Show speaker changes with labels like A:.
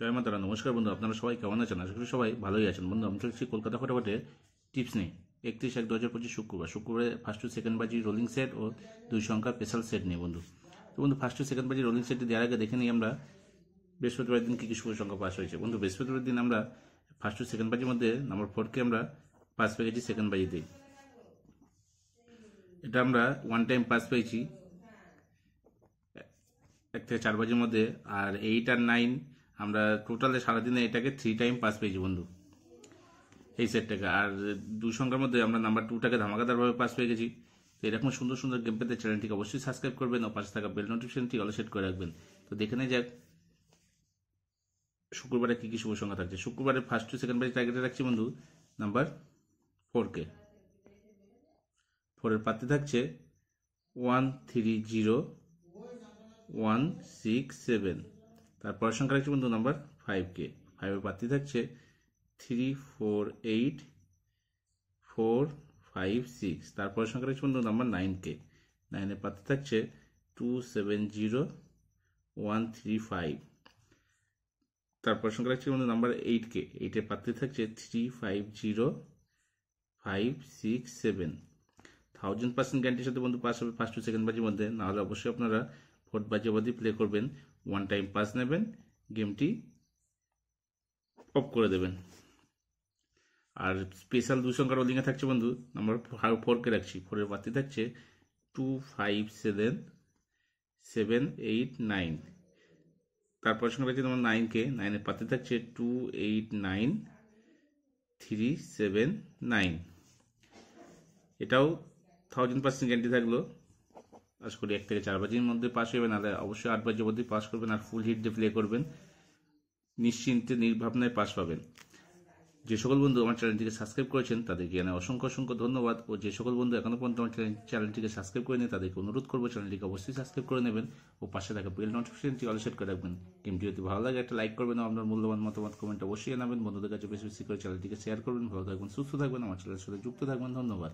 A: জয় মাতারা। নমস্কার বন্ধু, আপনারা সবাই কেমন আছেন? আশা করি সবাই ভালোই আছেন। বন্ধু, আমি চলছি কলকাতা ফটাফটে টিপস নিয়ে। 31/1/2025 শুক্রবারে ফার্স্ট টু সেকেন্ড বাজি রোলিং সেট ও 2 সংখ্যার স্পেশাল সেট নিয়ে বন্ধু। তো বন্ধু, ফার্স্ট টু সেকেন্ড বাজি রোলিং সেটটি দেওয়ার আগে দেখে নিই আমরা বৃহস্পতিবার দিন কী কী শুভ সংখ্যা পাস হয়েছে। বন্ধু, বৃহস্পতিবার দিন আমরা ফার্স্ট টু সেকেন্ড বাজির মধ্যে নাম্বার 4কে আমরা পাস পেয়ে গেছি সেকেন্ড বাজিতে। এটা আমরা ওয়ান টাইম পাস পেয়েছি 1 থেকে 4 বাজির মধ্যে। আর 8 আর 9 আমরা টোটালে সারাদিনে এটাকে 3 টাইম পাস পেয়েছি বন্ধু, এই সেটটাকে। আর 2 সংখ্যার মধ্যে আমরা নাম্বার 2টাকে ধামাকাদারভাবে পাস পেয়ে গেছি। তো এরকম সুন্দর সুন্দর গেম পেতে চ্যানেলটিকে অবশ্যই সাবস্ক্রাইব করবেন ও পাশে থাকা বেল নোটিফিকেশনটি অল সেট করে রাখবেন। তো দেখে নেই যাক শুক্রবারে কী কী শুভ সংখ্যা থাকছে। শুক্রবারে ফার্স্ট টু সেকেন্ড বাজি টার্গেটে রাখছি বন্ধু নাম্বার 4কে। 4 এর পাত্রে থাকছে 130167। তারপরের সংখ্যা রাখছি বন্ধু নাম্বার 5কে। 5 এর পাত্রে থাকছে 348456। তারপরের সংখ্যা রাখছি বন্ধু নাম্বার 9কে। 9 এর পাত্রে থাকছে 270135। তারপর সংখ্যা রাখছি বন্ধু নাম্বার 8কে। 8 এর পাত্রে থাকছে 350567। 1000% গ্যারান্টির সাথে বন্ধু পাস হবে ফার্স্ট টু সেকেন্ড বাজির মধ্যে। নাহলে অবশ্যই আপনারা ফোর্থ বাজি অবধি প্লে করবেন, ওয়ান টাইম পাস নেবেন, গেমটি অফ করে দেবেন। আর স্পেশাল 2 সংখ্যার রোলিংয়ে থাকছে বন্ধু নাম্বার 4কে রাখছি। 4 এর পাত্রে থাকছে 257789। তারপর সংখ্যা রাখছি নাম্বার 9কে। 9 এর পাত্রে থাকছে 289379। এটাও 1000% গ্যারান্টি থাকলো। আশা করি 1 থেকে 4 বাজির মধ্যে পাস হবে, নাহলে অবশ্যই 8 বাজির মধ্যে পাস করবেন আর ফুল হিট দিয়ে প্লে করবেন, নিশ্চিন্তে নির্ভাবনায় পাস পাবেন। যে সকল বন্ধু আমার চ্যানেলটিকে সাবস্ক্রাইব করেছেন তাদেরকে জানাই অসংখ্য অসংখ্য ধন্যবাদ। ও যে সকল বন্ধু এখনো পর্যন্ত আমার চ্যানেলটিকে সাবস্ক্রাইব করে নেই তাদেরকে অনুরোধ করবো চ্যানেলটিকে অবশ্যই সাবস্ক্রাইব করে নেবেন ও পাশে থাকা বেল নোটিফিকেশনটি অল সেট করে রাখবেন। গেমটি যদি ভালো লাগে একটা লাইক করবেন ও আপনার মূল্যবান মতামত কমেন্ট অবশ্যই জানাবেন। বন্ধুদের কাছে বেশি বেশি করে চ্যানেলটিকে শেয়ার করবেন। ভালো থাকবেন, সুস্থ থাকবেন, আমার চ্যানেলের সাথে যুক্ত থাকবেন। ধন্যবাদ।